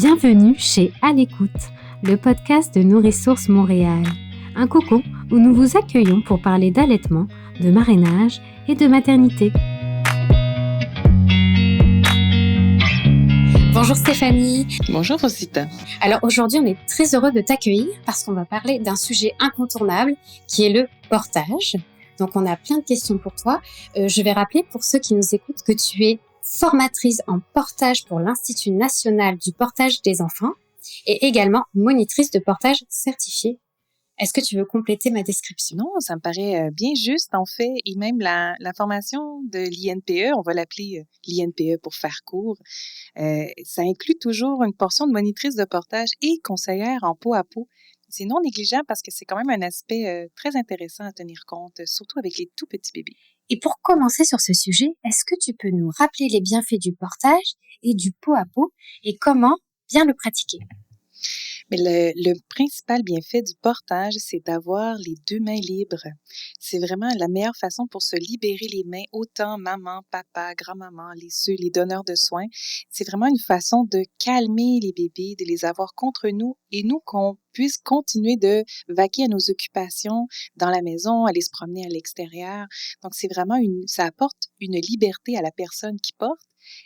Bienvenue chez À l'écoute, le podcast de Nourrissources Montréal. Un cocon où nous vous accueillons pour parler d'allaitement, de marrainage et de maternité. Bonjour Stéphanie. Bonjour Rosita. Alors aujourd'hui, on est très heureux de t'accueillir parce qu'on va parler d'un sujet incontournable qui est le portage. Donc on a plein de questions pour toi. Je vais rappeler pour ceux qui nous écoutent que tu es formatrice en portage pour l'Institut national du portage des enfants et également monitrice de portage certifiée. Est-ce que tu veux compléter ma description? Non, ça me paraît bien juste en fait, et même la formation de l'INPE, on va l'appeler l'INPE pour faire court, ça inclut toujours une portion de monitrice de portage et conseillère en peau à peau. C'est non négligeable parce que c'est quand même un aspect très intéressant à tenir compte, surtout avec les tout petits bébés. Et pour commencer sur ce sujet, est-ce que tu peux nous rappeler les bienfaits du portage et du peau à peau et comment bien le pratiquer? Mais le principal bienfait du portage, c'est d'avoir les 2 mains libres. C'est vraiment la meilleure façon pour se libérer les mains, autant maman, papa, grand-maman, les donneurs de soins. C'est vraiment une façon de calmer les bébés, de les avoir contre nous et nous qu'on puisse continuer de vaquer à nos occupations dans la maison, aller se promener à l'extérieur. Donc, c'est vraiment ça apporte une liberté à la personne qui porte.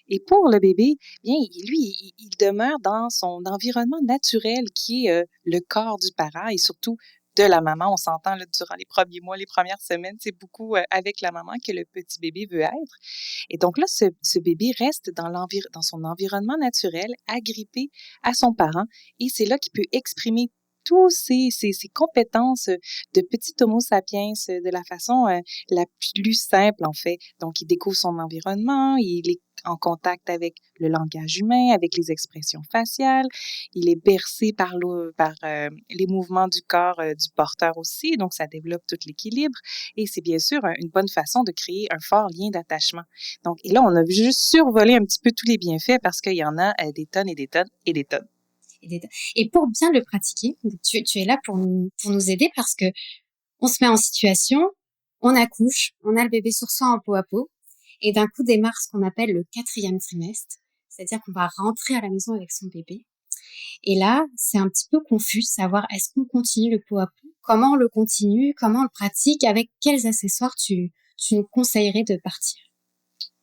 Et pour le bébé, bien, lui, il demeure dans son environnement naturel qui est le corps du parent et surtout de la maman. On s'entend là, durant les premiers mois, les premières semaines, c'est beaucoup avec la maman que le petit bébé veut être. Et donc là, ce bébé reste dans son environnement naturel, agrippé à son parent et c'est là qu'il peut exprimer tous ses compétences de petit homo sapiens de la façon la plus simple, en fait. Donc, il découvre son environnement, il est en contact avec le langage humain, avec les expressions faciales. Il est bercé par les mouvements du corps du porteur aussi, donc ça développe tout l'équilibre. Et c'est bien sûr une bonne façon de créer un fort lien d'attachement. Donc, et là, on a juste survolé un petit peu tous les bienfaits parce qu'il y en a des tonnes et des tonnes et des tonnes. Et pour bien le pratiquer, tu es là pour nous aider parce que on se met en situation, on accouche, on a le bébé sur soi en peau à peau, et d'un coup démarre ce qu'on appelle le 4e trimestre, c'est-à-dire qu'on va rentrer à la maison avec son bébé. Et là, c'est un petit peu confus de savoir est-ce qu'on continue le peau à peau, comment on le continue, comment on le pratique, avec quels accessoires tu nous conseillerais de partir.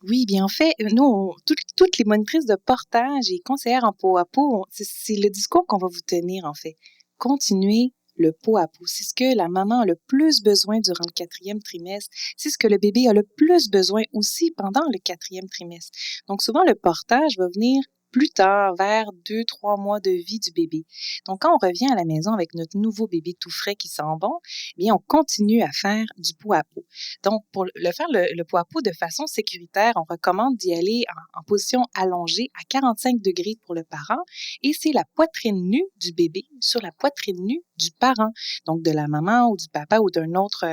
Oui, bien en fait, nous, toutes les monitrices de portage et conseillères en peau à peau, c'est le discours qu'on va vous tenir, en fait. Continuez le peau à peau. C'est ce que la maman a le plus besoin durant le 4e trimestre. C'est ce que le bébé a le plus besoin aussi pendant le 4e trimestre. Donc, souvent, le portage va venir plus tard, vers 2-3 mois de vie du bébé. Donc, quand on revient à la maison avec notre nouveau bébé tout frais qui sent bon, bien, on continue à faire du peau à peau. Donc, pour faire le peau à peau de façon sécuritaire, on recommande d'y aller en position allongée à 45 degrés pour le parent et c'est la poitrine nue du bébé sur la poitrine nue du parent, donc de la maman ou du papa ou d'un autre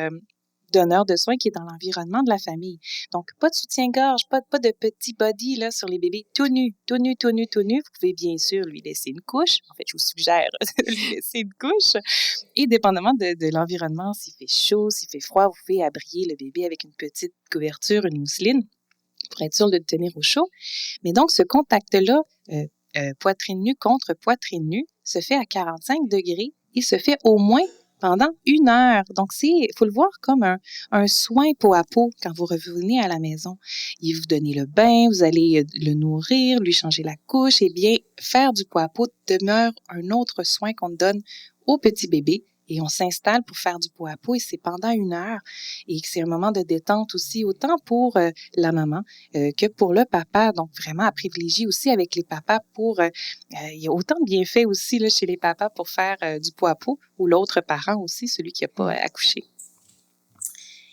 donneur de soins qui est dans l'environnement de la famille. Donc, pas de soutien-gorge, pas de petit body là, sur les bébés, tout nu, tout nu, tout nu, tout nu. Vous pouvez bien sûr lui laisser une couche. En fait, je vous suggère de lui laisser une couche. Et dépendamment de l'environnement, s'il fait chaud, s'il fait froid, vous pouvez abrier le bébé avec une petite couverture, une mousseline, pour être sûr de le tenir au chaud. Mais donc, ce contact-là, poitrine nue contre poitrine nue, se fait à 45 degrés et se fait au moins pendant 1 heure. Donc, faut le voir comme un soin peau à peau quand vous revenez à la maison. Il vous donne le bain, vous allez le nourrir, lui changer la couche. Eh bien, faire du peau à peau demeure un autre soin qu'on donne au petit bébé. Et on s'installe pour faire du peau à peau et c'est pendant 1 heure. Et c'est un moment de détente aussi, autant pour la maman que pour le papa. Donc, vraiment à privilégier aussi avec les papas il y a autant de bienfaits aussi là, chez les papas pour faire du peau à peau ou l'autre parent aussi, celui qui n'a pas accouché.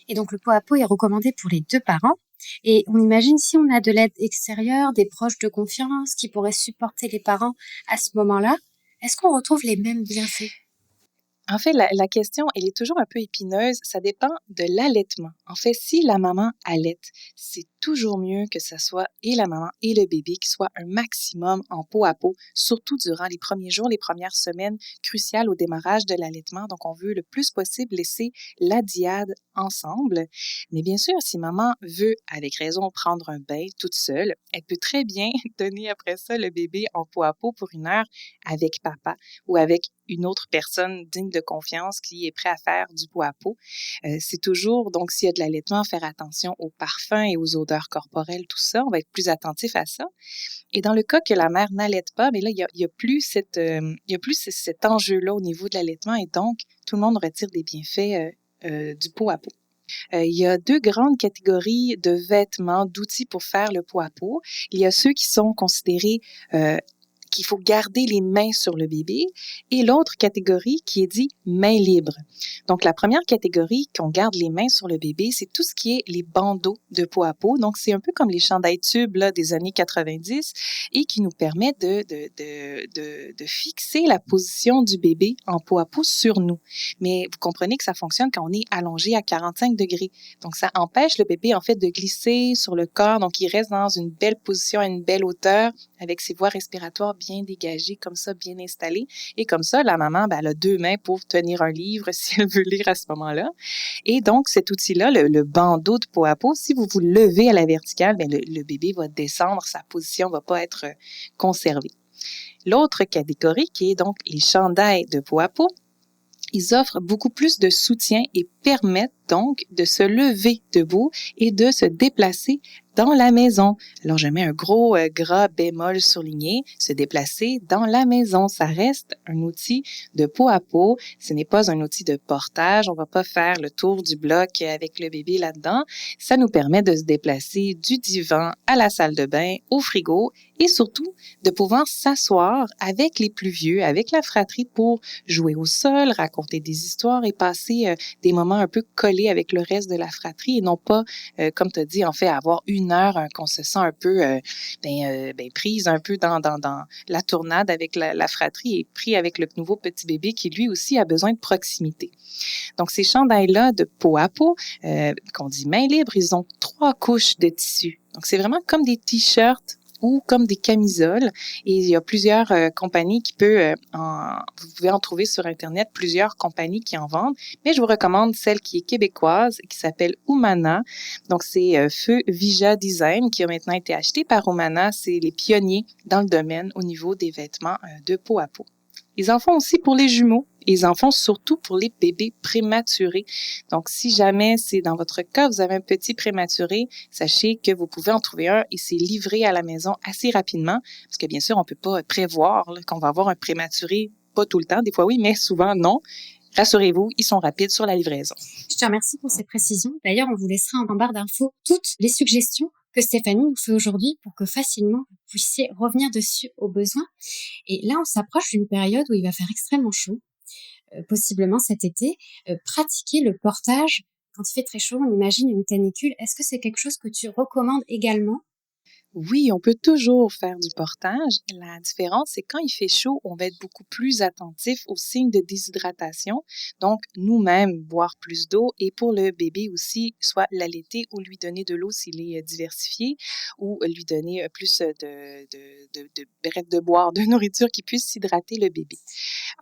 Et donc, le peau à peau est recommandé pour les 2 parents. Et on imagine si on a de l'aide extérieure, des proches de confiance qui pourraient supporter les parents à ce moment-là, est-ce qu'on retrouve les mêmes bienfaits? En fait, la question, elle est toujours un peu épineuse. Ça dépend de l'allaitement. En fait, si la maman allaite, c'est toujours mieux que ça soit et la maman et le bébé qui soient un maximum en peau à peau, surtout durant les premiers jours, les premières semaines cruciales au démarrage de l'allaitement. Donc, on veut le plus possible laisser la dyade ensemble. Mais bien sûr, si maman veut, avec raison, prendre un bain toute seule, elle peut très bien donner après ça le bébé en peau à peau pour 1 heure avec papa ou avec une autre personne digne de confiance qui est prêt à faire du peau à peau. C'est toujours, donc, s'il y a de l'allaitement, faire attention aux parfums et aux odeurs corporelles, tout ça. On va être plus attentif à ça. Et dans le cas que la mère n'allaite pas, mais là, il y a plus cet enjeu-là au niveau de l'allaitement et donc, tout le monde retire des bienfaits du peau à peau. Il y a 2 grandes catégories de vêtements, d'outils pour faire le peau à peau. Il y a ceux qui sont considérés qu'il faut garder les mains sur le bébé et l'autre catégorie qui est dit mains libres. Donc, la première catégorie qu'on garde les mains sur le bébé, c'est tout ce qui est les bandeaux de peau à peau. Donc, c'est un peu comme les chandails tubes là, des années 90 et qui nous permet de fixer la position du bébé en peau à peau sur nous. Mais vous comprenez que ça fonctionne quand on est allongé à 45 degrés. Donc, ça empêche le bébé en fait de glisser sur le corps. Donc, il reste dans une belle position à une belle hauteur avec ses voies respiratoires bien dégagées, comme ça, bien installées. Et comme ça, la maman, elle a 2 mains pour tenir un livre si elle veut lire à ce moment-là. Et donc, cet outil-là, le bandeau de peau à peau, si vous vous levez à la verticale, le bébé va descendre, sa position va pas être conservée. L'autre catégorie, qui est donc les chandails de peau à peau, ils offrent beaucoup plus de soutien et permettent donc de se lever debout et de se déplacer dans la maison. Alors, je mets un gros gras bémol surligné, se déplacer dans la maison. Ça reste un outil de peau à peau. Ce n'est pas un outil de portage. On va pas faire le tour du bloc avec le bébé là-dedans. Ça nous permet de se déplacer du divan à la salle de bain, au frigo et surtout de pouvoir s'asseoir avec les plus vieux, avec la fratrie pour jouer au sol, raconter des histoires et passer des moments un peu collés avec le reste de la fratrie et non pas, comme tu as dit, en fait, avoir 1 heure qu'on se sent un peu prise un peu dans la tournade avec la fratrie et pris avec le nouveau petit bébé qui, lui aussi, a besoin de proximité. Donc, ces chandails-là de peau à peau, qu'on dit main libre, ils ont 3 couches de tissu. Donc, c'est vraiment comme des t-shirts ou comme des camisoles. Et il y a plusieurs compagnies vous pouvez en trouver sur Internet, plusieurs compagnies qui en vendent. Mais je vous recommande celle qui est québécoise, qui s'appelle Umana. Donc, c'est Feu Vija Design, qui a maintenant été acheté par Umana. C'est les pionniers dans le domaine au niveau des vêtements de peau à peau. Ils en font aussi pour les jumeaux. Ils en font surtout pour les bébés prématurés. Donc, si jamais c'est dans votre cas, vous avez un petit prématuré, sachez que vous pouvez en trouver un et c'est livré à la maison assez rapidement. Parce que bien sûr, on peut pas prévoir qu'on va avoir un prématuré, pas tout le temps, des fois oui, mais souvent non. Rassurez-vous, ils sont rapides sur la livraison. Je te remercie pour ces précisions. D'ailleurs, on vous laissera en barre d'infos toutes les suggestions que Stéphanie nous fait aujourd'hui pour que facilement vous puissiez revenir dessus au besoin. Et là, on s'approche d'une période où il va faire extrêmement chaud, possiblement cet été. Pratiquer le portage quand il fait très chaud, on imagine une canicule. Est-ce que c'est quelque chose que tu recommandes également? Oui, on peut toujours faire du portage. La différence, c'est quand il fait chaud, on va être beaucoup plus attentif aux signes de déshydratation. Donc, nous-mêmes, boire plus d'eau et pour le bébé aussi, soit l'allaiter ou lui donner de l'eau s'il est diversifié ou lui donner plus bref, de boire, de nourriture qui puisse s'hydrater le bébé.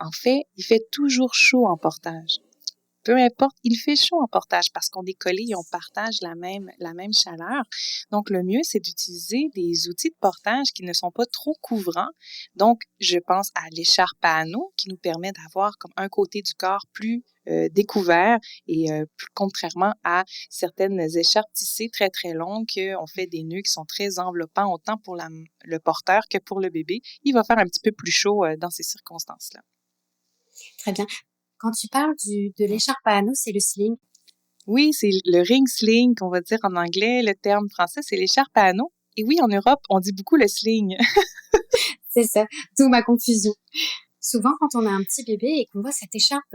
En fait, il fait toujours chaud en portage. Peu importe, il fait chaud en portage parce qu'on est collés et on partage la même chaleur. Donc, le mieux, c'est d'utiliser des outils de portage qui ne sont pas trop couvrants. Donc, je pense à l'écharpe à anneaux qui nous permet d'avoir comme un côté du corps plus découvert et contrairement à certaines écharpes tissées très, très longues, on fait des nœuds qui sont très enveloppants autant pour le porteur que pour le bébé. Il va faire un petit peu plus chaud dans ces circonstances-là. Très bien. Quand tu parles de l'écharpe à anneaux, c'est le sling. Oui, c'est le ring sling qu'on va dire en anglais. Le terme français, c'est l'écharpe à anneaux. Et oui, en Europe, on dit beaucoup le sling. C'est ça, d'où ma confusion. Souvent, quand on a un petit bébé et qu'on voit cette écharpe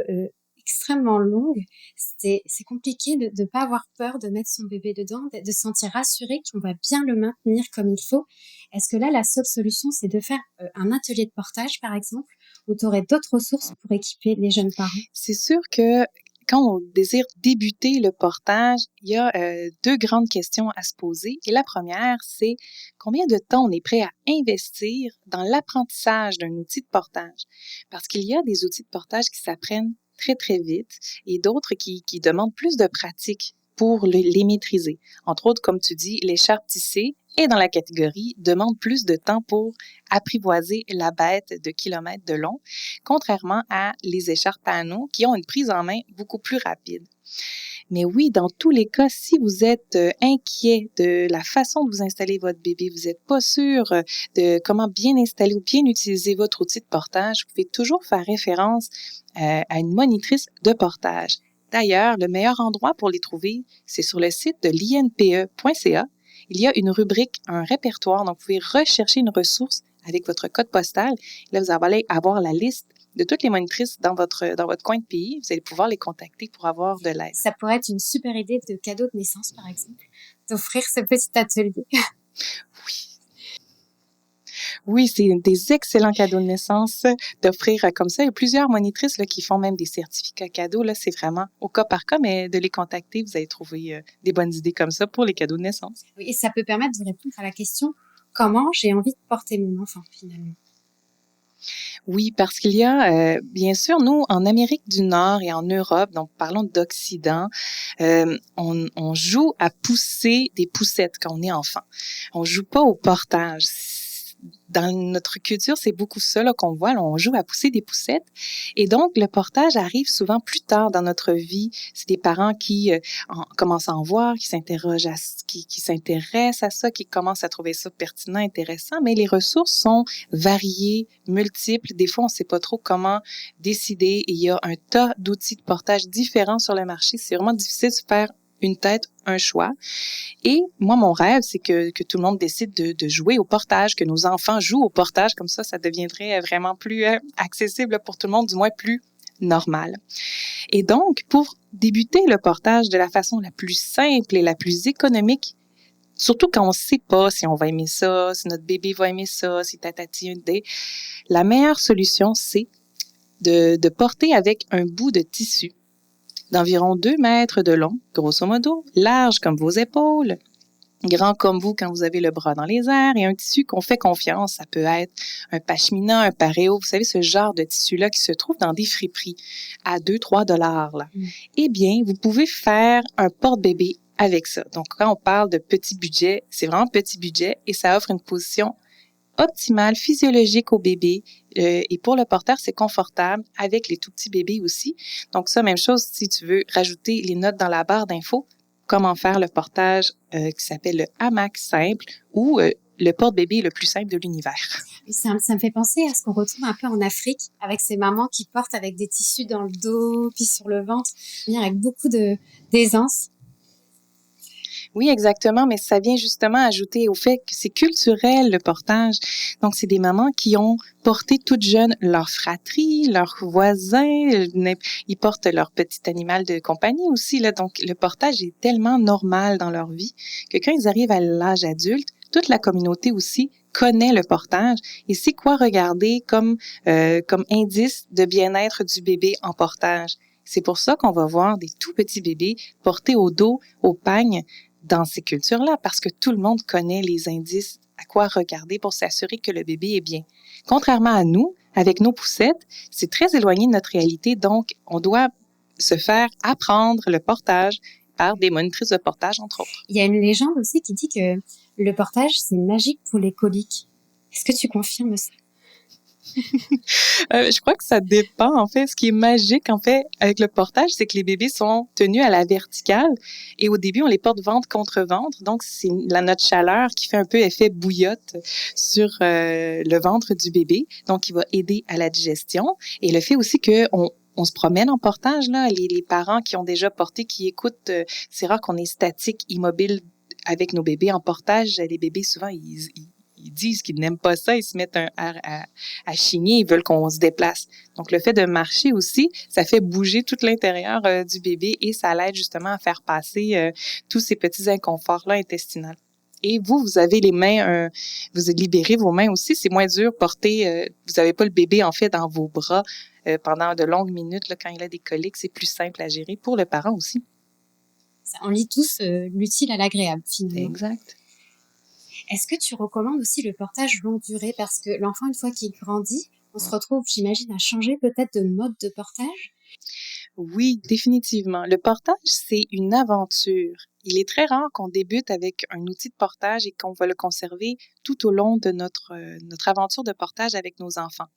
extrêmement longue, c'est compliqué de ne pas avoir peur de mettre son bébé dedans, de se sentir rassuré qu'on va bien le maintenir comme il faut. Est-ce que là, la seule solution, c'est de faire un atelier de portage, par exemple, ou tu aurais d'autres ressources pour équiper les jeunes parents? C'est sûr que quand on désire débuter le portage, il y a 2 grandes questions à se poser. Et la première, c'est combien de temps on est prêt à investir dans l'apprentissage d'un outil de portage? Parce qu'il y a des outils de portage qui s'apprennent très, très vite et d'autres qui demandent plus de pratique pour les maîtriser. Entre autres, comme tu dis, l'écharpe tissée est dans la catégorie demande plus de temps pour apprivoiser la bête de kilomètres de long, contrairement à les écharpes à anneaux qui ont une prise en main beaucoup plus rapide. Mais oui, dans tous les cas, si vous êtes inquiet de la façon de vous installer votre bébé, vous n'êtes pas sûr de comment bien installer ou bien utiliser votre outil de portage, vous pouvez toujours faire référence à une monitrice de portage. D'ailleurs, le meilleur endroit pour les trouver, c'est sur le site de l'inpe.ca. Il y a une rubrique, un répertoire, donc vous pouvez rechercher une ressource avec votre code postal. Là, vous allez avoir la liste de toutes les monitrices dans votre coin de pays. Vous allez pouvoir les contacter pour avoir de l'aide. Ça pourrait être une super idée de cadeau de naissance, par exemple, d'offrir ce petit atelier. Oui, c'est des excellents cadeaux de naissance d'offrir comme ça. Il y a plusieurs monitrices là, qui font même des certificats cadeaux. Là, c'est vraiment au cas par cas, mais de les contacter, vous allez trouver des bonnes idées comme ça pour les cadeaux de naissance. Oui, et ça peut permettre de répondre à la question « Comment j'ai envie de porter mon enfant, finalement ?» Oui, parce qu'il y a, bien sûr, nous, en Amérique du Nord et en Europe, donc parlons d'Occident, on joue à pousser des poussettes quand on est enfant. On joue pas au portage. Dans notre culture, c'est beaucoup ça là, qu'on voit. Là, on joue à pousser des poussettes. Et donc, le portage arrive souvent plus tard dans notre vie. C'est des parents qui commencent à en voir, qui s'intéressent à ça, qui commencent à trouver ça pertinent, intéressant. Mais les ressources sont variées, multiples. Des fois, on ne sait pas trop comment décider. Et il y a un tas d'outils de portage différents sur le marché. C'est vraiment difficile de faire une tête, un choix. Et moi, mon rêve, c'est que tout le monde décide de jouer au portage, que nos enfants jouent au portage. Comme ça deviendrait vraiment plus accessible pour tout le monde, du moins plus normal. Et donc, pour débuter le portage de la façon la plus simple et la plus économique, surtout quand on ne sait pas si on va aimer ça, si notre bébé va aimer ça, si tatati une idée, la meilleure solution, c'est de porter avec un bout de tissu d'environ 2 mètres de long, grosso modo, large comme vos épaules, grand comme vous quand vous avez le bras dans les airs, et un tissu qu'on fait confiance. Ça peut être un pashmina, un pareo, vous savez, ce genre de tissu-là qui se trouve dans des friperies à 2-3 $. Là. Eh bien, vous pouvez faire un porte-bébé avec ça. Donc, quand on parle de petit budget, c'est vraiment petit budget et ça offre une position optimale, physiologique au bébé. Et pour le porteur, c'est confortable avec les tout petits bébés aussi. Donc ça, même chose, si tu veux rajouter les notes dans la barre d'infos, comment faire le portage qui s'appelle le hamac simple ou le porte-bébé le plus simple de l'univers. Ça me fait penser à ce qu'on retrouve un peu en Afrique, avec ces mamans qui portent avec des tissus dans le dos, puis sur le ventre, avec beaucoup d'aisance. Oui, exactement, mais ça vient justement ajouter au fait que c'est culturel, le portage. Donc, c'est des mamans qui ont porté toutes jeunes leur fratrie, leurs voisins, ils portent leur petit animal de compagnie aussi, là. Donc, le portage est tellement normal dans leur vie que quand ils arrivent à l'âge adulte, toute la communauté aussi connaît le portage et sait quoi regarder comme indice de bien-être du bébé en portage. C'est pour ça qu'on va voir des tout petits bébés portés au dos, au pagne, dans ces cultures-là, parce que tout le monde connaît les indices à quoi regarder pour s'assurer que le bébé est bien. Contrairement à nous, avec nos poussettes, c'est très éloigné de notre réalité, donc on doit se faire apprendre le portage par des monitrices de portage, entre autres. Il y a une légende aussi qui dit que le portage, c'est magique pour les coliques. Est-ce que tu confirmes ça? Je crois que ça dépend, en fait. Ce qui est magique, en fait, avec le portage, c'est que les bébés sont tenus à la verticale et au début, on les porte ventre contre ventre. Donc, c'est notre chaleur qui fait un peu effet bouillotte sur le ventre du bébé. Donc, il va aider à la digestion. Et le fait aussi on se promène en portage, là. Les parents qui ont déjà porté, qui écoutent, c'est rare qu'on est statique, immobile avec nos bébés en portage. Les bébés, souvent, ils disent qu'ils n'aiment pas ça, ils se mettent à chigner, ils veulent qu'on se déplace. Donc, le fait de marcher aussi, ça fait bouger tout l'intérieur du bébé et ça l'aide justement à faire passer tous ces petits inconforts-là intestinaux. Et vous avez les mains, vous libérez vos mains aussi, c'est moins dur porter, vous n'avez pas le bébé en fait dans vos bras pendant de longues minutes, là, quand il a des coliques, c'est plus simple à gérer pour le parent aussi. On lit tous l'utile à l'agréable, finalement. Exact. Est-ce que tu recommandes aussi le portage longue durée? Parce que l'enfant, une fois qu'il grandit, on se retrouve, j'imagine, à changer peut-être de mode de portage. Oui, définitivement. Le portage, c'est une aventure. Il est très rare qu'on débute avec un outil de portage et qu'on va le conserver tout au long de notre aventure de portage avec nos enfants.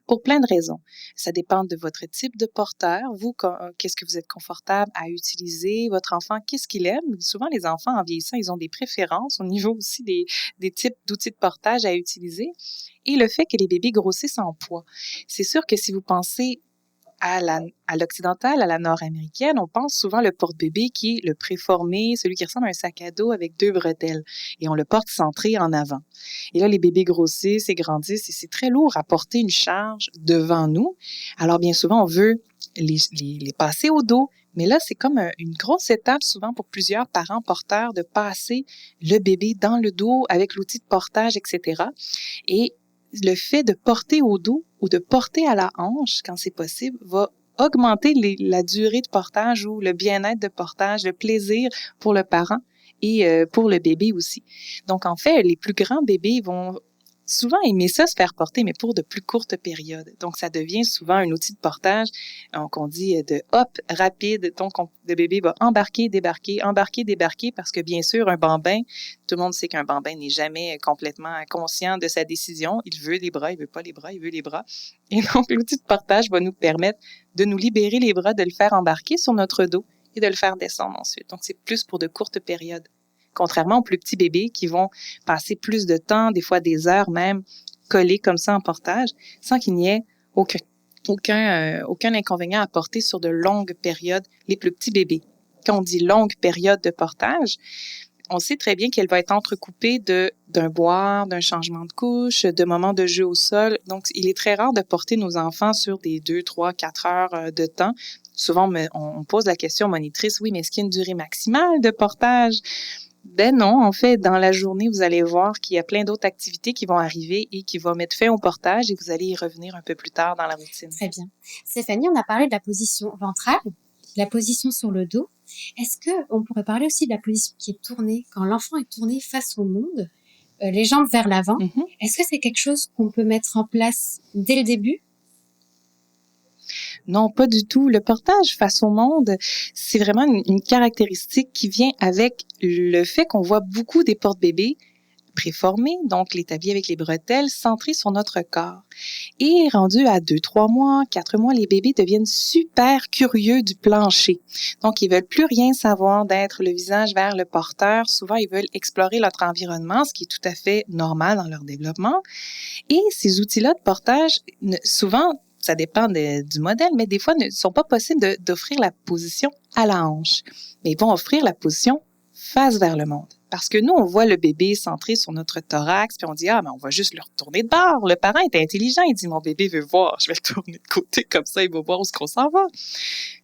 Pour plein de raisons. Ça dépend de votre type de porteur. Vous, qu'est-ce que vous êtes confortable à utiliser? Votre enfant, qu'est-ce qu'il aime? Souvent, les enfants, en vieillissant, ils ont des préférences au niveau aussi des types d'outils de portage à utiliser. Et le fait que les bébés grossissent en poids. C'est sûr que si vous pensez à l'occidentale, à la nord-américaine, on pense souvent le porte-bébé qui est le préformé, celui qui ressemble à un sac à dos avec 2 bretelles. Et on le porte centré en avant. Et là, les bébés grossissent et grandissent et c'est très lourd à porter une charge devant nous. Alors, bien souvent, on veut les passer au dos. Mais là, c'est comme une grosse étape souvent pour plusieurs parents porteurs de passer le bébé dans le dos avec l'outil de portage, etc. Et le fait de porter au dos ou de porter à la hanche, quand c'est possible, va augmenter la durée de portage ou le bien-être de portage, le plaisir pour le parent et pour le bébé aussi. Donc, en fait, les plus grands bébés vont souvent aimer ça, se faire porter, mais pour de plus courtes périodes. Donc, ça devient souvent un outil de portage qu'on dit de hop rapide. Donc, le bébé va embarquer, débarquer, parce que bien sûr, un bambin, tout le monde sait qu'un bambin n'est jamais complètement conscient de sa décision. Il veut les bras, il veut pas les bras, il veut les bras. Et donc, l'outil de portage va nous permettre de nous libérer les bras, de le faire embarquer sur notre dos et de le faire descendre ensuite. Donc, c'est plus pour de courtes périodes. Contrairement aux plus petits bébés qui vont passer plus de temps, des fois des heures même, collés comme ça en portage, sans qu'il n'y ait aucun inconvénient à porter sur de longues périodes, les plus petits bébés. Quand on dit longue période de portage, on sait très bien qu'elle va être entrecoupée d'un boire, d'un changement de couche, de moments de jeu au sol. Donc, il est très rare de porter nos enfants sur des 2, 3, 4 heures de temps. Souvent, on pose la question aux monitrices, oui, mais est-ce qu'il y a une durée maximale de portage? Ben non, en fait, dans la journée, vous allez voir qu'il y a plein d'autres activités qui vont arriver et qui vont mettre fin au portage et vous allez y revenir un peu plus tard dans la routine. Très bien. Stéphanie, on a parlé de la position ventrale, de la position sur le dos. Est-ce qu'on pourrait parler aussi de la position qui est tournée, quand l'enfant est tourné face au monde, les jambes vers l'avant? Mm-hmm. Est-ce que c'est quelque chose qu'on peut mettre en place dès le début? Non, pas du tout. Le portage face au monde, c'est vraiment une caractéristique qui vient avec le fait qu'on voit beaucoup des porte-bébés préformés, donc l'établi avec les bretelles, centrés sur notre corps. Et rendu à 2, 3 mois, 4 mois, les bébés deviennent super curieux du plancher. Donc, ils veulent plus rien savoir d'être le visage vers le porteur. Souvent, ils veulent explorer notre environnement, ce qui est tout à fait normal dans leur développement. Et ces outils-là de portage, souvent, ça dépend du modèle, mais des fois, ne sont pas possibles d'offrir la position à la hanche. Mais ils vont offrir la position face vers le monde. Parce que nous, on voit le bébé centré sur notre thorax, puis on dit, ah, mais on va juste le retourner de bord. Le parent est intelligent, il dit, mon bébé veut voir, je vais le tourner de côté, comme ça, il va voir où est-ce qu'on s'en va.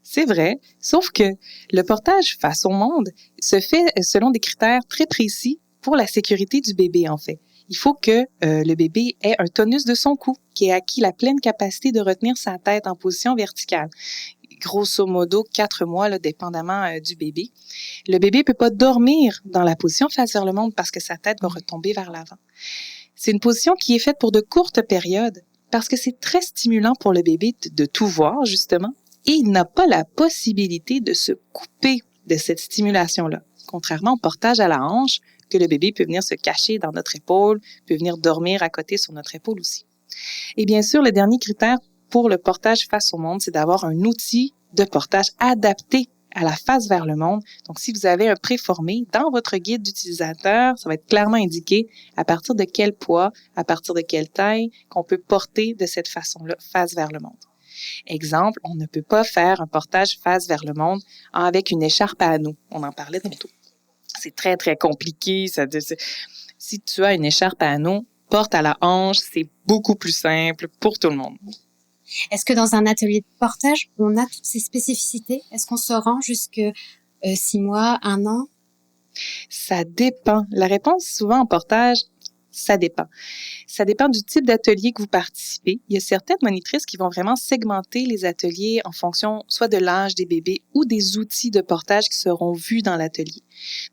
C'est vrai, sauf que le portage face au monde se fait selon des critères très précis pour la sécurité du bébé, en fait. Il faut que le bébé ait un tonus de son cou, qui ait acquis la pleine capacité de retenir sa tête en position verticale. Grosso modo, 4 mois, là, dépendamment du bébé. Le bébé peut pas dormir dans la position face vers le monde parce que sa tête va retomber vers l'avant. C'est une position qui est faite pour de courtes périodes parce que c'est très stimulant pour le bébé de tout voir, justement, et il n'a pas la possibilité de se couper de cette stimulation-là. Contrairement au portage à la hanche, que le bébé peut venir se cacher dans notre épaule, peut venir dormir à côté sur notre épaule aussi. Et bien sûr, le dernier critère pour le portage face au monde, c'est d'avoir un outil de portage adapté à la face vers le monde. Donc, si vous avez un préformé, dans votre guide d'utilisateur, ça va être clairement indiqué à partir de quel poids, à partir de quelle taille qu'on peut porter de cette façon-là, face vers le monde. Exemple, on ne peut pas faire un portage face vers le monde avec une écharpe à anneaux. On en parlait tantôt. C'est très, très compliqué. Si tu as une écharpe à anneaux, porte à la hanche, c'est beaucoup plus simple pour tout le monde. Est-ce que dans un atelier de portage, on a toutes ces spécificités? Est-ce qu'on se rend jusque 6 mois, 1 an? Ça dépend. La réponse, souvent en portage, Ça dépend. Ça dépend du type d'atelier que vous participez. Il y a certaines monitrices qui vont vraiment segmenter les ateliers en fonction soit de l'âge des bébés ou des outils de portage qui seront vus dans l'atelier.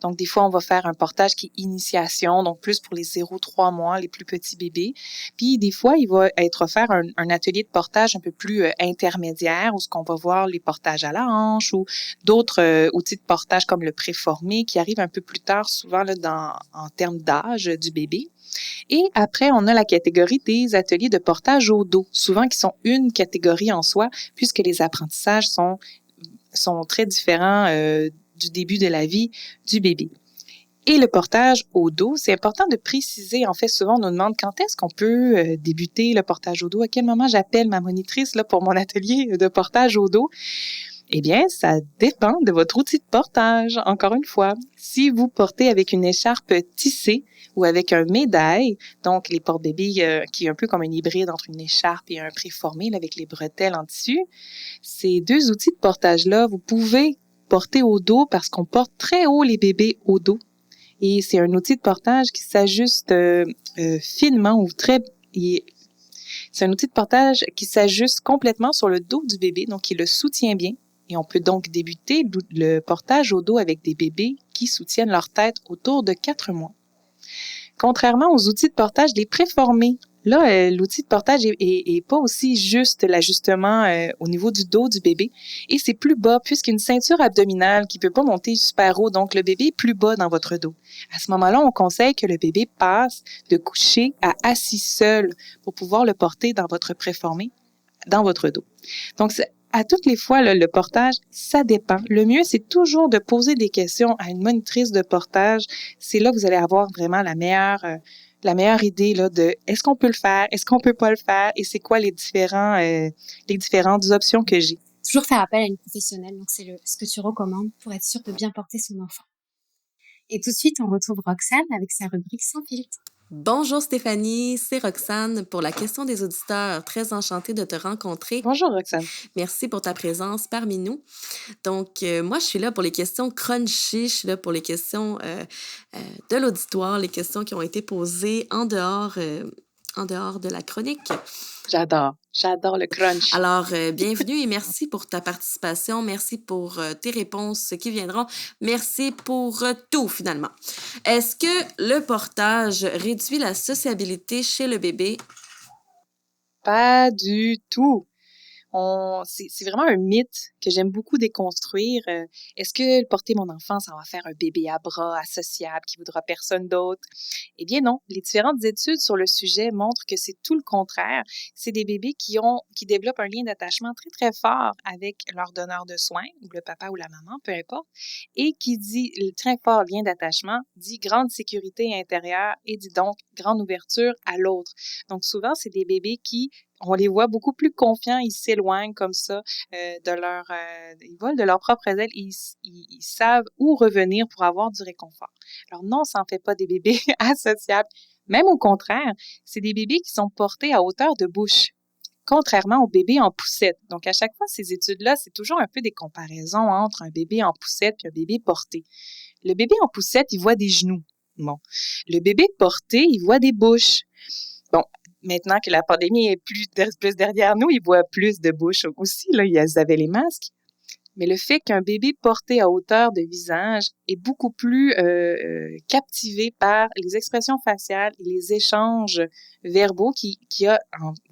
Donc, des fois, on va faire un portage qui est initiation, donc plus pour les 0-3 mois, les plus petits bébés. Puis, des fois, il va être offert un atelier de portage un peu plus intermédiaire où ce qu'on va voir les portages à la hanche ou d'autres outils de portage comme le préformé qui arrivent un peu plus tard, souvent là, en termes d'âge du bébé. Et après, on a la catégorie des ateliers de portage au dos, souvent qui sont une catégorie en soi, puisque les apprentissages sont très différents du début de la vie du bébé. Et le portage au dos, c'est important de préciser. En fait, souvent, on nous demande quand est-ce qu'on peut débuter le portage au dos, à quel moment j'appelle ma monitrice là, pour mon atelier de portage au dos. Eh bien, ça dépend de votre outil de portage, encore une fois. Si vous portez avec une écharpe tissée ou avec un médaille, donc les porte-bébés qui est un peu comme un hybride entre une écharpe et un préformé là, avec les bretelles en tissu, ces deux outils de portage-là, vous pouvez porter au dos parce qu'on porte très haut les bébés au dos. Et c'est un outil de portage qui s'ajuste finement ou c'est un outil de portage qui s'ajuste complètement sur le dos du bébé, donc il le soutient bien. Et on peut donc débuter le portage au dos avec des bébés qui soutiennent leur tête autour de 4 mois. Contrairement aux outils de portage des préformés, là, l'outil de portage est pas aussi juste l'ajustement au niveau du dos du bébé et c'est plus bas puisqu'il y a une ceinture abdominale qui peut pas monter super haut, donc le bébé est plus bas dans votre dos. À ce moment-là, on conseille que le bébé passe de couché à assis seul pour pouvoir le porter dans votre préformé, dans votre dos. Donc, à toutes les fois, le portage, ça dépend. Le mieux, c'est toujours de poser des questions à une monitrice de portage. C'est là que vous allez avoir vraiment la meilleure idée là, de est-ce qu'on peut le faire, est-ce qu'on peut pas le faire et c'est quoi les différentes options que j'ai. Toujours faire appel à une professionnelle, donc c'est ce que tu recommandes pour être sûr de bien porter son enfant. Et tout de suite, on retrouve Roxane avec sa rubrique Sans filtre. Bonjour Stéphanie, c'est Roxane pour la question des auditeurs. Très enchantée de te rencontrer. Bonjour Roxane. Merci pour ta présence parmi nous. Donc, moi, je suis là pour les questions crunchy, je suis là pour les questions de l'auditoire, les questions qui ont été posées en dehors de la chronique. J'adore le crunch. Alors, bienvenue et merci pour ta participation. Merci pour tes réponses qui viendront. Merci pour tout, finalement. Est-ce que le portage réduit la sociabilité chez le bébé? Pas du tout. C'est vraiment un mythe que j'aime beaucoup déconstruire. Est-ce que porter mon enfant, ça va faire un bébé à bras, associable, qui voudra personne d'autre? Eh bien non. Les différentes études sur le sujet montrent que c'est tout le contraire. C'est des bébés qui développent un lien d'attachement très, très fort avec leur donneur de soins, ou le papa ou la maman, peu importe, et qui dit très fort lien d'attachement, dit grande sécurité intérieure et dit donc grande ouverture à l'autre. Donc souvent, c'est des bébés on les voit beaucoup plus confiants, ils s'éloignent comme ça ils volent de leur propre aile, ils savent où revenir pour avoir du réconfort. Alors non, ça en fait pas des bébés associables. Même au contraire, c'est des bébés qui sont portés à hauteur de bouche, contrairement aux bébés en poussette. Donc à chaque fois, ces études-là, c'est toujours un peu des comparaisons entre un bébé en poussette et un bébé porté. Le bébé en poussette, il voit des genoux. Bon. Le bébé porté, il voit des bouches. Bon, maintenant que la pandémie est plus derrière nous, ils voient plus de bouches aussi. Là, ils avaient les masques. Mais le fait qu'un bébé porté à hauteur de visage est beaucoup plus captivé par les expressions faciales et les échanges verbaux qu'il y a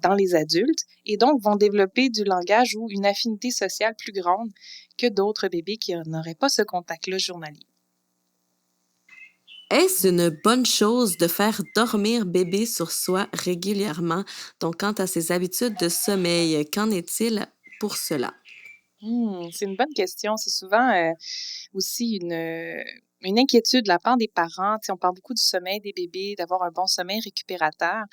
dans les adultes et donc vont développer du langage ou une affinité sociale plus grande que d'autres bébés qui n'auraient pas ce contact-là journalier. Est-ce une bonne chose de faire dormir bébé sur soi régulièrement? Donc, quant à ses habitudes de sommeil, qu'en est-il pour cela? C'est une bonne question. C'est souvent aussi une inquiétude de la part des parents. On parle beaucoup du sommeil des bébés, d'avoir un bon sommeil récupérateur.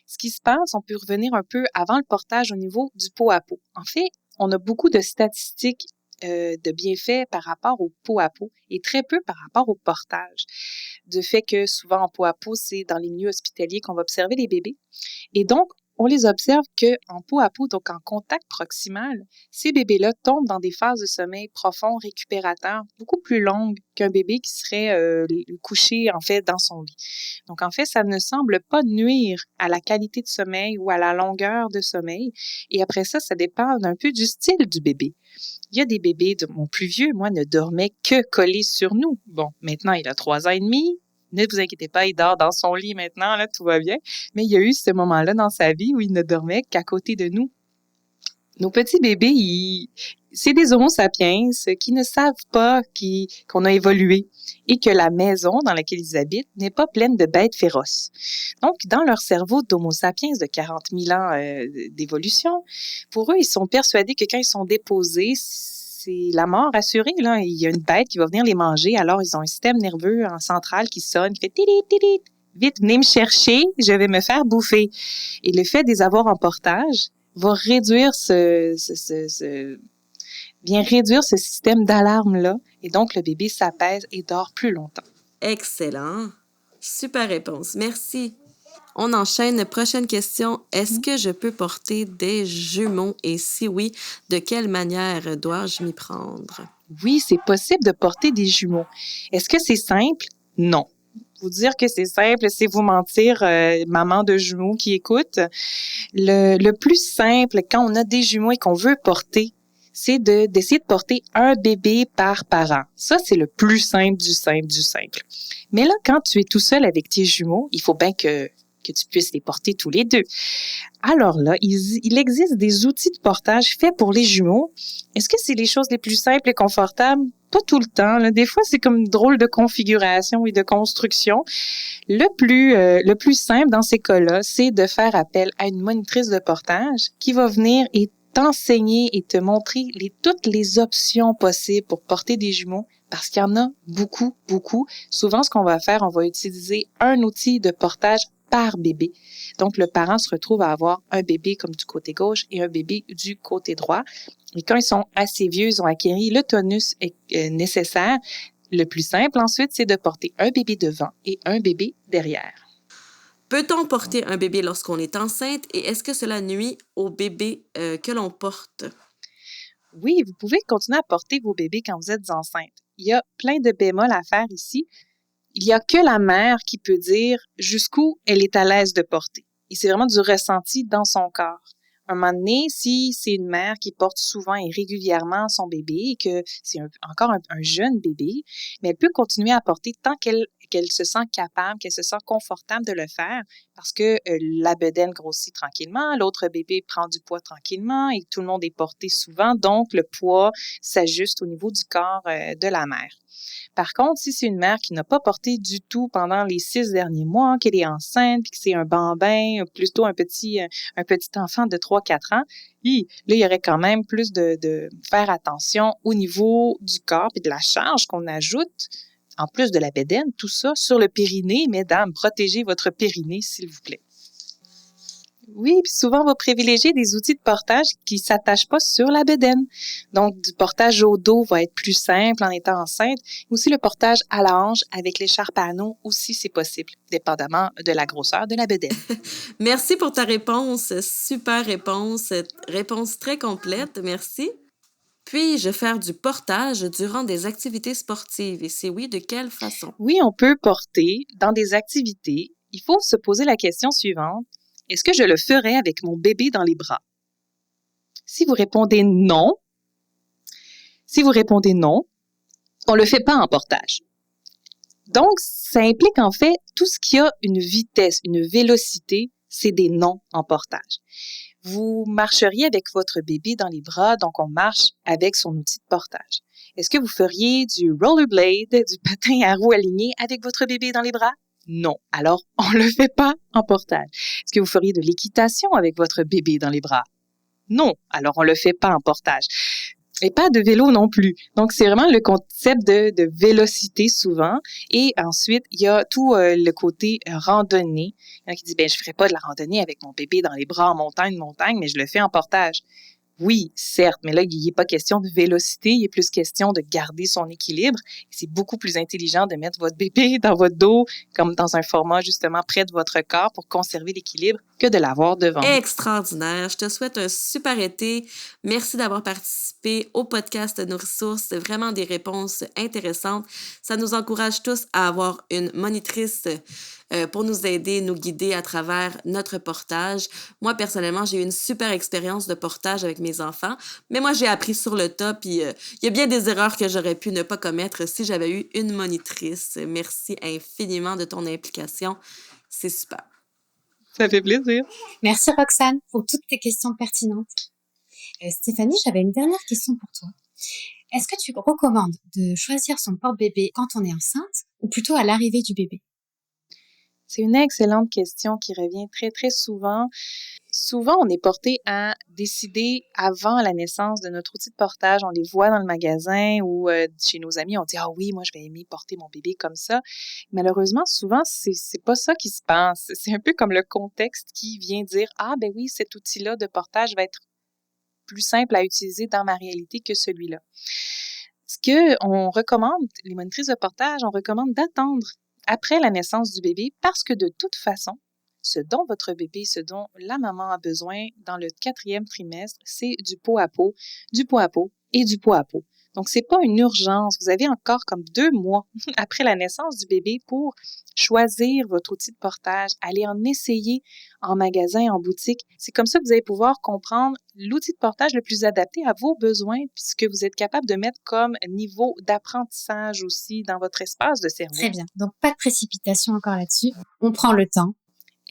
Ce qui se passe, on peut revenir un peu avant le portage au niveau du pot à pot. En fait, on a beaucoup de statistiques de bienfaits par rapport au pot à pot et très peu par rapport au portage. Du fait que souvent en pot à pot, c'est dans les milieux hospitaliers qu'on va observer les bébés. Et donc, on les observe qu'en peau à peau, donc en contact proximal, ces bébés-là tombent dans des phases de sommeil profond, récupérateur, beaucoup plus longues qu'un bébé qui serait couché, en fait, dans son lit. Donc, en fait, ça ne semble pas nuire à la qualité de sommeil ou à la longueur de sommeil. Et après ça dépend un peu du style du bébé. Il y a des bébés, mon plus vieux, moi, ne dormait que collé sur nous. Bon, maintenant, il a 3 ans et demi. Ne vous inquiétez pas, il dort dans son lit maintenant, là, tout va bien. Mais il y a eu ce moment-là dans sa vie où il ne dormait qu'à côté de nous. Nos petits bébés, c'est des homo sapiens qui ne savent pas qu'on a évolué et que la maison dans laquelle ils habitent n'est pas pleine de bêtes féroces. Donc, dans leur cerveau d'homo sapiens de 40 000 ans d'évolution, pour eux, ils sont persuadés que quand ils sont déposés, c'est la mort assurée, là. Il y a une bête qui va venir les manger, alors ils ont un système nerveux en centrale qui sonne, qui fait tilit, tilit. Vite, venez me chercher, je vais me faire bouffer. Et le fait de les avoir en portage va réduire réduire ce système d'alarme-là. Et donc, le bébé s'apaise et dort plus longtemps. Excellent. Super réponse. Merci. On enchaîne. Prochaine question. Est-ce que je peux porter des jumeaux? Et si oui, de quelle manière dois-je m'y prendre? Oui, c'est possible de porter des jumeaux. Est-ce que c'est simple? Non. Vous dire que c'est simple, c'est vous mentir, maman de jumeaux qui écoute. Le plus simple, quand on a des jumeaux et qu'on veut porter, c'est d'essayer de porter un bébé par parent. Ça, c'est le plus simple du simple du simple. Mais là, quand tu es tout seul avec tes jumeaux, il faut bien que tu puisses les porter tous les deux. Alors là, il existe des outils de portage faits pour les jumeaux. Est-ce que c'est les choses les plus simples et confortables? Pas tout le temps, là. Des fois, c'est comme une drôle de configuration et de construction. Le plus simple dans ces cas-là, c'est de faire appel à une monitrice de portage qui va venir et t'enseigner et te montrer toutes les options possibles pour porter des jumeaux, parce qu'il y en a beaucoup, beaucoup. Souvent, ce qu'on va faire, on va utiliser un outil de portage par bébé. Donc, le parent se retrouve à avoir un bébé comme du côté gauche et un bébé du côté droit. Et quand ils sont assez vieux, ils ont acquis le tonus nécessaire. Le plus simple, ensuite, c'est de porter un bébé devant et un bébé derrière. Peut-on porter un bébé lorsqu'on est enceinte et est-ce que cela nuit au bébé que l'on porte? Oui, vous pouvez continuer à porter vos bébés quand vous êtes enceinte. Il y a plein de bémols à faire ici. Il n'y a que la mère qui peut dire jusqu'où elle est à l'aise de porter. Et c'est vraiment du ressenti dans son corps. Un moment donné, si c'est une mère qui porte souvent et régulièrement son bébé et que c'est encore un jeune bébé, mais elle peut continuer à porter tant qu'elle se sent capable, qu'elle se sent confortable de le faire parce que la bedaine grossit tranquillement, l'autre bébé prend du poids tranquillement et tout le monde est porté souvent, donc le poids s'ajuste au niveau du corps de la mère. Par contre, si c'est une mère qui n'a pas porté du tout pendant les 6 derniers mois, qu'elle est enceinte, puis que c'est un bambin, plutôt un petit enfant de 3-4 ans, là, il y aurait quand même plus de faire attention au niveau du corps et de la charge qu'on ajoute, en plus de la bédaine, tout ça sur le périnée. Mesdames, protégez votre périnée, s'il vous plaît. Oui, puis souvent, on va privilégier des outils de portage qui s'attachent pas sur la bedaine. Donc, du portage au dos va être plus simple en étant enceinte. Aussi, le portage à la hanche avec l'écharpe à anneaux aussi, c'est possible, dépendamment de la grosseur de la bedaine. Merci pour ta réponse. Super réponse. Réponse très complète. Merci. Puis-je faire du portage durant des activités sportives? Et si oui, de quelle façon? Oui, on peut porter dans des activités. Il faut se poser la question suivante. Est-ce que je le ferais avec mon bébé dans les bras? Si vous répondez non, on le fait pas en portage. Donc, ça implique en fait tout ce qui a une vitesse, une vélocité, c'est des non en portage. Vous marcheriez avec votre bébé dans les bras, donc on marche avec son outil de portage. Est-ce que vous feriez du rollerblade, du patin à roues alignées avec votre bébé dans les bras? Non. Alors, on le fait pas en portage. Est-ce que vous feriez de l'équitation avec votre bébé dans les bras? Non. Alors, on le fait pas en portage. Et pas de vélo non plus. Donc, c'est vraiment le concept de vélocité souvent. Et ensuite, il y a tout le côté randonnée. Il y en a qui disent, je ferai pas de la randonnée avec mon bébé dans les bras en montagne, mais je le fais en portage. Oui, certes, mais là, il n'est pas question de vélocité, il est plus question de garder son équilibre. C'est beaucoup plus intelligent de mettre votre bébé dans votre dos, comme dans un format justement près de votre corps pour conserver l'équilibre, que de l'avoir devant vous. Extraordinaire. Je te souhaite un super été. Merci d'avoir participé au podcast de nos ressources. C'est vraiment des réponses intéressantes. Ça nous encourage tous à avoir une monitrice pour nous aider, nous guider à travers notre portage. Moi, personnellement, j'ai eu une super expérience de portage avec mes enfants, mais moi, j'ai appris sur le tas, puis il y a bien des erreurs que j'aurais pu ne pas commettre si j'avais eu une monitrice. Merci infiniment de ton implication. C'est super. Ça fait plaisir. Merci Roxane pour toutes tes questions pertinentes. Stéphanie, j'avais une dernière question pour toi. Est-ce que tu recommandes de choisir son porte-bébé quand on est enceinte ou plutôt à l'arrivée du bébé? C'est une excellente question qui revient très, très souvent. Souvent, on est porté à décider avant la naissance de notre outil de portage. On les voit dans le magasin ou chez nos amis, on dit « Ah oui, moi, je vais aimer porter mon bébé comme ça. » Malheureusement, souvent, c'est pas ça qui se passe. C'est un peu comme le contexte qui vient dire « Ah ben oui, cet outil-là de portage va être plus simple à utiliser dans ma réalité que celui-là. » Ce qu'on recommande, les monitrices de portage, on recommande d'attendre après la naissance du bébé parce que de toute façon, ce dont votre bébé, ce dont la maman a besoin dans le 4e trimestre, c'est du pot à pot, du pot à pot et du pot à pot. Donc, c'est pas une urgence. Vous avez encore comme 2 mois après la naissance du bébé pour choisir votre outil de portage, aller en essayer en magasin, en boutique. C'est comme ça que vous allez pouvoir comprendre l'outil de portage le plus adapté à vos besoins, puisque vous êtes capable de mettre comme niveau d'apprentissage aussi dans votre espace de cerveau. Très bien. Donc, pas de précipitation encore là-dessus. On prend le temps.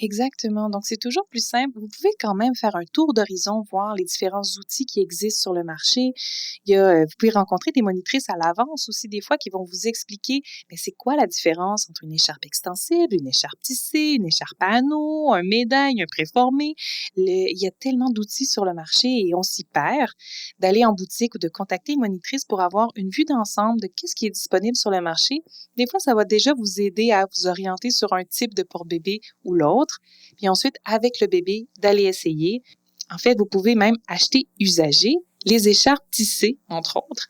Exactement. Donc, c'est toujours plus simple. Vous pouvez quand même faire un tour d'horizon, voir les différents outils qui existent sur le marché. Vous pouvez rencontrer des monitrices à l'avance aussi des fois qui vont vous expliquer mais c'est quoi la différence entre une écharpe extensible, une écharpe tissée, une écharpe à anneaux, un médaille, un préformé. Il y a tellement d'outils sur le marché et on s'y perd d'aller en boutique ou de contacter une monitrice pour avoir une vue d'ensemble de qu'est-ce qui est disponible sur le marché. Des fois, ça va déjà vous aider à vous orienter sur un type de porte-bébé ou l'autre. Puis ensuite, avec le bébé, d'aller essayer. En fait, vous pouvez même acheter usagé. Les écharpes tissées, entre autres,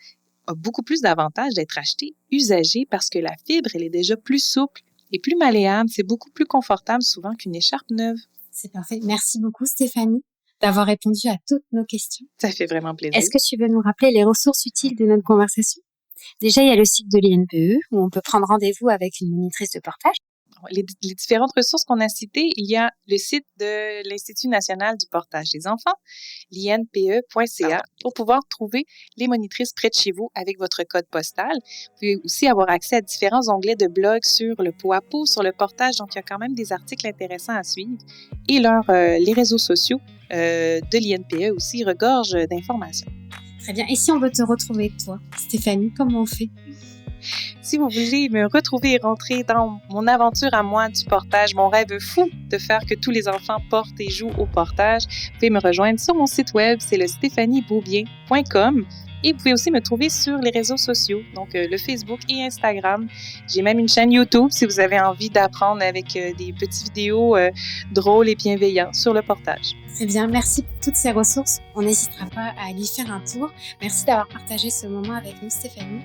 ont beaucoup plus d'avantages d'être achetées usagées parce que la fibre, elle est déjà plus souple et plus malléable. C'est beaucoup plus confortable souvent qu'une écharpe neuve. C'est parfait. Merci beaucoup, Stéphanie, d'avoir répondu à toutes nos questions. Ça fait vraiment plaisir. Est-ce que tu veux nous rappeler les ressources utiles de notre conversation? Déjà, il y a le site de l'INPE où on peut prendre rendez-vous avec une monitrice de portage. Les différentes ressources qu'on a citées, il y a le site de l'Institut national du portage des enfants, l'inpe.ca, pour pouvoir trouver les monitrices près de chez vous avec votre code postal. Vous pouvez aussi avoir accès à différents onglets de blog sur le pot à pot, sur le portage, donc il y a quand même des articles intéressants à suivre. Et les réseaux sociaux de l'INPE aussi regorgent d'informations. Très bien. Et si on veut te retrouver, toi, Stéphanie, comment on fait? Si vous voulez me retrouver et rentrer dans mon aventure à moi du portage, mon rêve fou de faire que tous les enfants portent et jouent au portage, vous pouvez me rejoindre sur mon site web, c'est le stéphaniebeaubien.com. Et vous pouvez aussi me trouver sur les réseaux sociaux, donc le Facebook et Instagram. J'ai même une chaîne YouTube si vous avez envie d'apprendre avec des petites vidéos drôles et bienveillantes sur le portage. Très bien, merci pour toutes ces ressources. On n'hésitera pas à aller faire un tour. Merci d'avoir partagé ce moment avec nous, Stéphanie.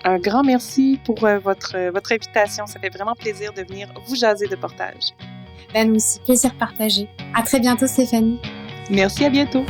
Un grand merci pour votre invitation. Ça fait vraiment plaisir de venir vous jaser de portage. Nous aussi, plaisir partagé. À très bientôt, Stéphanie. Merci, à bientôt.